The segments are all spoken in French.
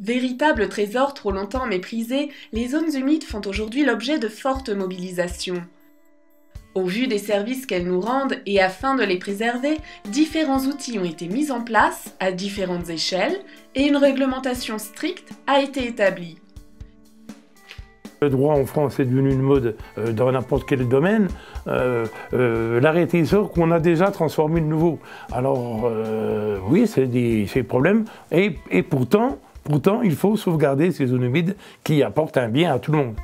Véritables trésors trop longtemps méprisés, les zones humides font aujourd'hui l'objet de fortes mobilisations. Au vu des services qu'elles nous rendent et afin de les préserver, différents outils ont été mis en place à différentes échelles et une réglementation stricte a été établie. Le droit en France est devenu une mode dans n'importe quel domaine. L'arrêté sort qu'on a déjà transformé de nouveau. Alors oui, c'est des problèmes. Et pourtant, il faut sauvegarder ces zones humides qui apportent un bien à tout le monde.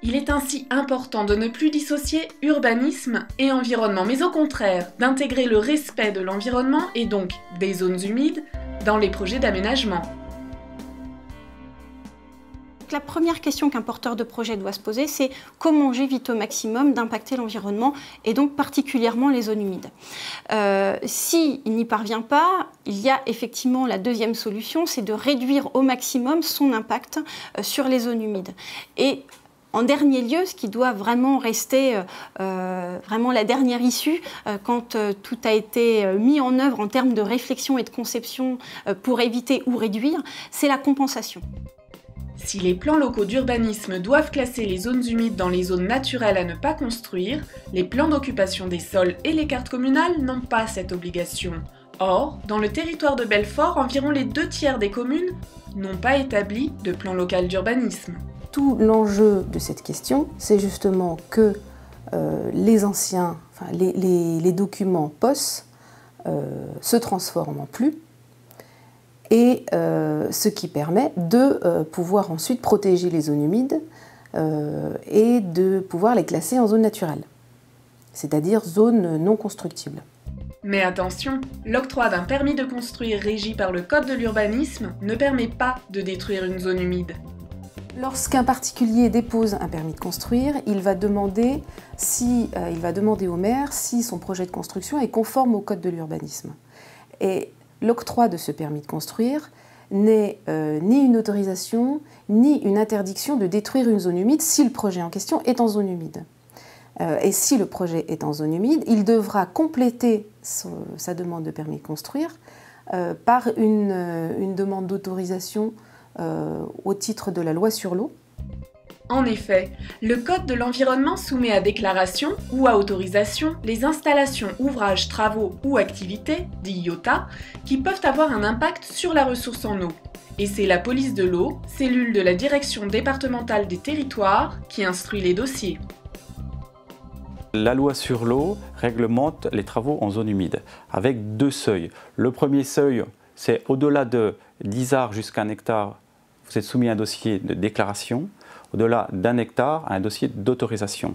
Il est ainsi important de ne plus dissocier urbanisme et environnement, mais au contraire d'intégrer le respect de l'environnement et donc des zones humides dans les projets d'aménagement. La première question qu'un porteur de projet doit se poser, c'est comment j'évite au maximum d'impacter l'environnement et donc particulièrement les zones humides. S'il n'y parvient pas, il y a effectivement la deuxième solution, c'est de réduire au maximum son impact sur les zones humides. Et en dernier lieu, ce qui doit vraiment rester vraiment la dernière issue quand tout a été mis en œuvre en termes de réflexion et de conception pour éviter ou réduire, c'est la compensation. Si les plans locaux d'urbanisme doivent classer les zones humides dans les zones naturelles à ne pas construire, les plans d'occupation des sols et les cartes communales n'ont pas cette obligation. Or, dans le territoire de Belfort, environ les 2/3 des communes n'ont pas établi de plan local d'urbanisme. Tout l'enjeu de cette question, c'est justement que les documents POS se transforment en plus, et ce qui permet de pouvoir ensuite protéger les zones humides et de pouvoir les classer en zones naturelles, c'est-à-dire zones non constructibles. Mais attention, l'octroi d'un permis de construire régi par le Code de l'urbanisme ne permet pas de détruire une zone humide. Lorsqu'un particulier dépose un permis de construire, il va demander au maire si son projet de construction est conforme au Code de l'urbanisme. Et l'octroi de ce permis de construire n'est ni une autorisation, ni une interdiction de détruire une zone humide si le projet en question est en zone humide. Et si le projet est en zone humide, il devra compléter sa demande de permis de construire par une demande d'autorisation au titre de la loi sur l'eau. En effet, le Code de l'environnement soumet à déclaration ou à autorisation les installations, ouvrages, travaux ou activités, dits IOTA, qui peuvent avoir un impact sur la ressource en eau. Et c'est la police de l'eau, cellule de la direction départementale des territoires, qui instruit les dossiers. La loi sur l'eau réglemente les travaux en zone humide, avec 2 seuils. Le premier seuil, c'est au-delà de 10 arts jusqu'à 1 hectare, vous êtes soumis à un dossier de déclaration. Au-delà d'1 hectare, à un dossier d'autorisation.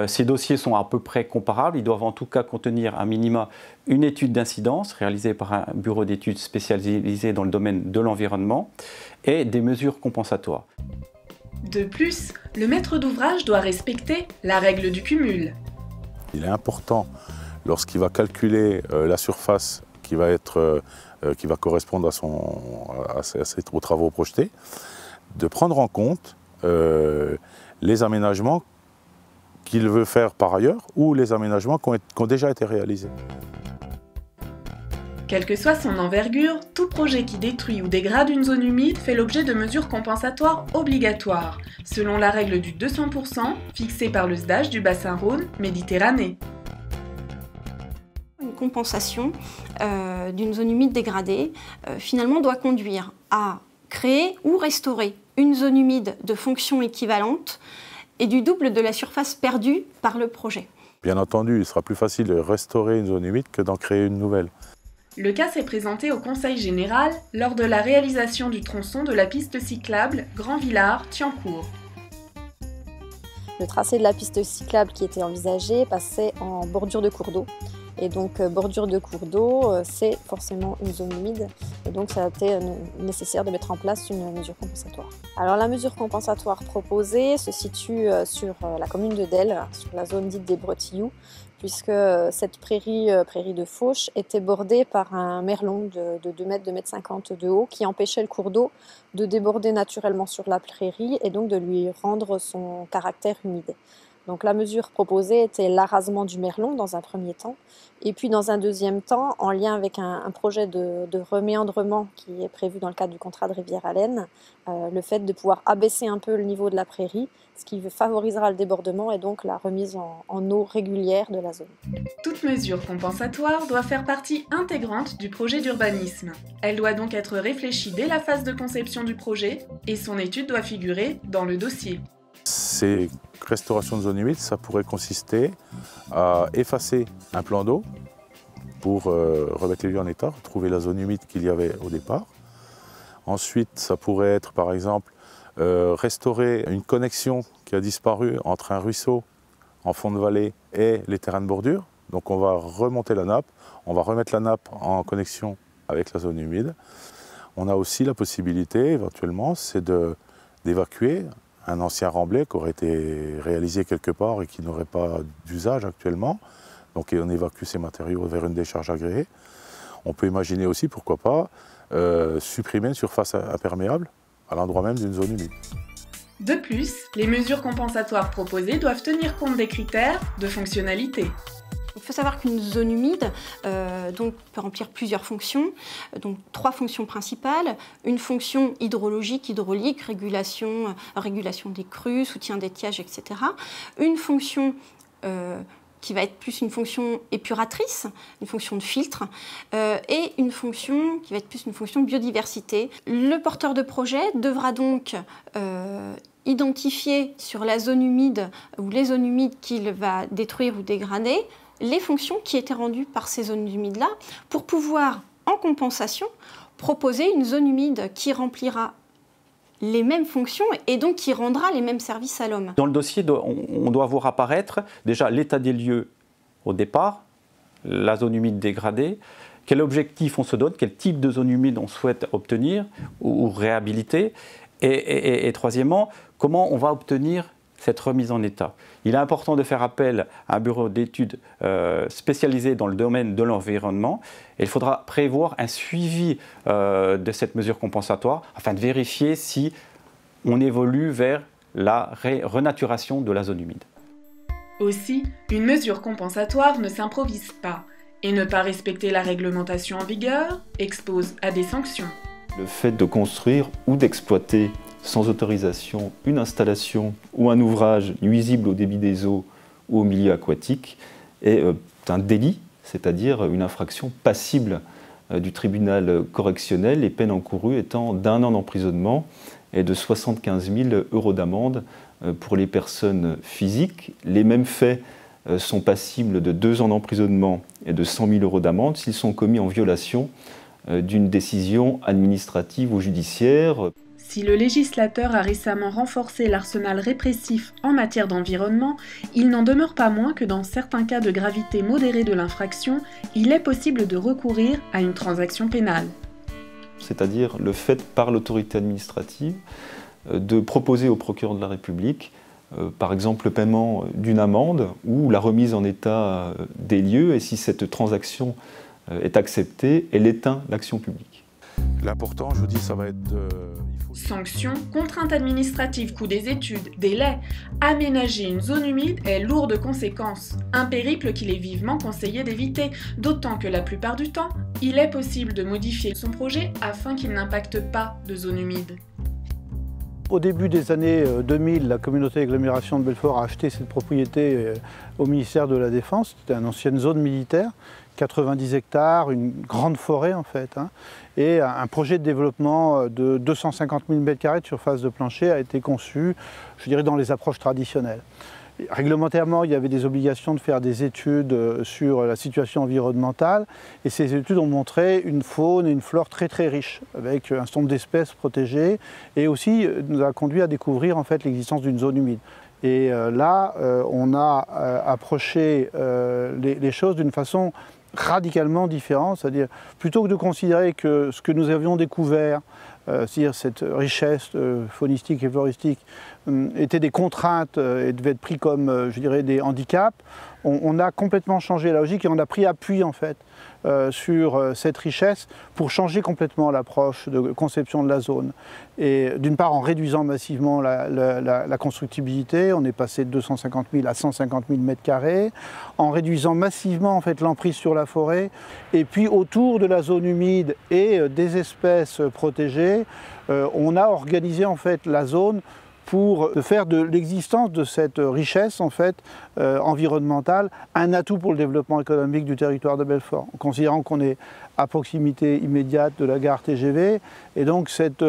Ces dossiers sont à peu près comparables. Ils doivent en tout cas contenir à minima une étude d'incidence réalisée par un bureau d'études spécialisé dans le domaine de l'environnement et des mesures compensatoires. De plus, le maître d'ouvrage doit respecter la règle du cumul. Il est important, lorsqu'il va calculer la surface qui va correspondre aux travaux projetés, de prendre en compte les aménagements qu'il veut faire par ailleurs ou les aménagements qui ont déjà été réalisés. Quelle que soit son envergure, tout projet qui détruit ou dégrade une zone humide fait l'objet de mesures compensatoires obligatoires, selon la règle du 200% fixée par le SDAGE du bassin Rhône-Méditerranée. Une compensation d'une zone humide dégradée finalement doit conduire à créer ou restaurer une zone humide de fonction équivalente et du double de la surface perdue par le projet. Bien entendu, il sera plus facile de restaurer une zone humide que d'en créer une nouvelle. Le cas s'est présenté au Conseil général lors de la réalisation du tronçon de la piste cyclable Grand Villard-Thiancourt. Le tracé de la piste cyclable qui était envisagé passait en bordure de cours d'eau. Et donc, bordure de cours d'eau, c'est forcément une zone humide. Et donc, ça a été nécessaire de mettre en place une mesure compensatoire. Alors, la mesure compensatoire proposée se situe sur la commune de Delle, sur la zone dite des Bretillous, puisque cette prairie de Fauche était bordée par un merlon de 2 mètres, 2,50 m de haut, qui empêchait le cours d'eau de déborder naturellement sur la prairie et donc de lui rendre son caractère humide. Donc la mesure proposée était l'arasement du merlon dans un premier temps, et puis dans un deuxième temps, en lien avec un projet de reméandrement qui est prévu dans le cadre du contrat de Rivière-Allen, le fait de pouvoir abaisser un peu le niveau de la prairie, ce qui favorisera le débordement et donc la remise en eau régulière de la zone. Toute mesure compensatoire doit faire partie intégrante du projet d'urbanisme. Elle doit donc être réfléchie dès la phase de conception du projet et son étude doit figurer dans le dossier. Ces restaurations de zones humides, ça pourrait consister à effacer un plan d'eau pour remettre les lieux en état, retrouver la zone humide qu'il y avait au départ. Ensuite, ça pourrait être par exemple restaurer une connexion qui a disparu entre un ruisseau en fond de vallée et les terrains de bordure. Donc on va remonter la nappe, on va remettre la nappe en connexion avec la zone humide. On a aussi la possibilité éventuellement, c'est d'évacuer un ancien remblai qui aurait été réalisé quelque part et qui n'aurait pas d'usage actuellement. Donc on évacue ces matériaux vers une décharge agréée. On peut imaginer aussi, pourquoi pas, supprimer une surface imperméable à l'endroit même d'une zone humide. De plus, les mesures compensatoires proposées doivent tenir compte des critères de fonctionnalité. Il faut savoir qu'une zone humide peut remplir plusieurs fonctions, donc 3 fonctions principales. Une fonction hydrologique, hydraulique, régulation des crues, soutien d'étiage, etc. Une fonction qui va être plus une fonction épuratrice, une fonction de filtre, et une fonction qui va être plus une fonction de biodiversité. Le porteur de projet devra donc identifier sur la zone humide ou les zones humides qu'il va détruire ou dégrader les fonctions qui étaient rendues par ces zones humides-là pour pouvoir, en compensation, proposer une zone humide qui remplira les mêmes fonctions et donc qui rendra les mêmes services à l'homme. Dans le dossier, on doit voir apparaître déjà l'état des lieux au départ, la zone humide dégradée, quel objectif on se donne, quel type de zone humide on souhaite obtenir ou réhabiliter, et troisièmement, comment on va obtenir cette remise en état. Il est important de faire appel à un bureau d'études spécialisé dans le domaine de l'environnement. Et il faudra prévoir un suivi de cette mesure compensatoire afin de vérifier si on évolue vers la renaturation de la zone humide. Aussi, une mesure compensatoire ne s'improvise pas et ne pas respecter la réglementation en vigueur expose à des sanctions. Le fait de construire ou d'exploiter sans autorisation une installation ou un ouvrage nuisible au débit des eaux ou au milieu aquatique est un délit, c'est-à-dire une infraction passible du tribunal correctionnel, les peines encourues étant d'1 an d'emprisonnement et de 75 000 € d'amende pour les personnes physiques. Les mêmes faits sont passibles de 2 ans d'emprisonnement et de 100 000 € d'amende s'ils sont commis en violation d'une décision administrative ou judiciaire. Si le législateur a récemment renforcé l'arsenal répressif en matière d'environnement, il n'en demeure pas moins que dans certains cas de gravité modérée de l'infraction, il est possible de recourir à une transaction pénale. C'est-à-dire le fait par l'autorité administrative de proposer au procureur de la République, par exemple le paiement d'une amende ou la remise en état des lieux, et si cette transaction est acceptée, elle éteint l'action publique. L'important, je vous dis, ça va être Sanctions, contraintes administratives, coût des études, délais. Aménager une zone humide est lourd de conséquences. Un périple qu'il est vivement conseillé d'éviter, d'autant que la plupart du temps, il est possible de modifier son projet afin qu'il n'impacte pas de zone humide. Au début des années 2000, la communauté d'agglomération de Belfort a acheté cette propriété au ministère de la Défense. C'était une ancienne zone militaire, 90 hectares, une grande forêt en fait. Et un projet de développement de 250 000 m² de surface de plancher a été conçu, je dirais, dans les approches traditionnelles. Réglementairement, il y avait des obligations de faire des études sur la situation environnementale et ces études ont montré une faune et une flore très très riches avec un certain nombre d'espèces protégées et aussi nous a conduit à découvrir en fait l'existence d'une zone humide. Et là, on a approché les choses d'une façon radicalement différente, c'est-à-dire plutôt que de considérer que ce que nous avions découvert, c'est-à-dire cette richesse faunistique et floristique, étaient des contraintes et devaient être pris comme, je dirais, des handicaps, on a complètement changé la logique et on a pris appui en fait sur cette richesse pour changer complètement l'approche de conception de la zone. Et d'une part en réduisant massivement la constructibilité, on est passé de 250 000 à 150 000 m², en réduisant massivement en fait l'emprise sur la forêt, et puis autour de la zone humide et des espèces protégées, on a organisé en fait la zone pour faire de l'existence de cette richesse en fait, environnementale un atout pour le développement économique du territoire de Belfort, en considérant qu'on est à proximité immédiate de la gare TGV, et donc cette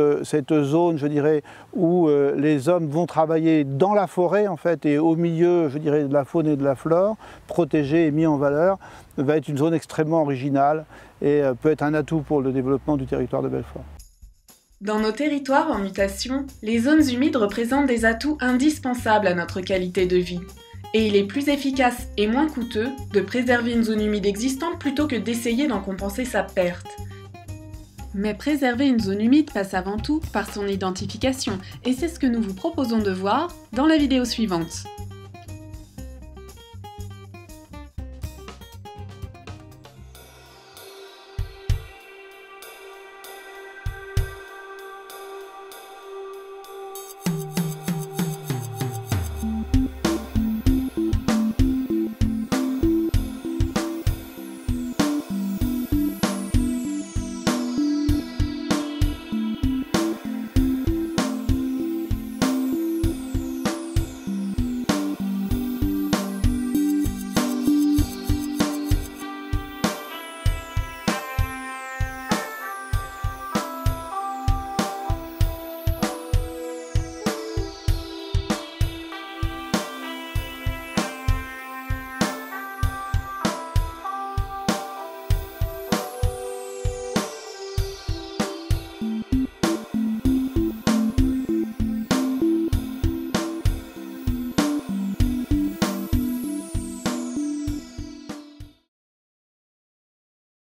zone, je dirais, où les hommes vont travailler dans la forêt en fait, et au milieu, je dirais, de la faune et de la flore, protégée et mise en valeur, va être une zone extrêmement originale et peut être un atout pour le développement du territoire de Belfort. Dans nos territoires en mutation, les zones humides représentent des atouts indispensables à notre qualité de vie. Et il est plus efficace et moins coûteux de préserver une zone humide existante plutôt que d'essayer d'en compenser sa perte. Mais préserver une zone humide passe avant tout par son identification, et c'est ce que nous vous proposons de voir dans la vidéo suivante.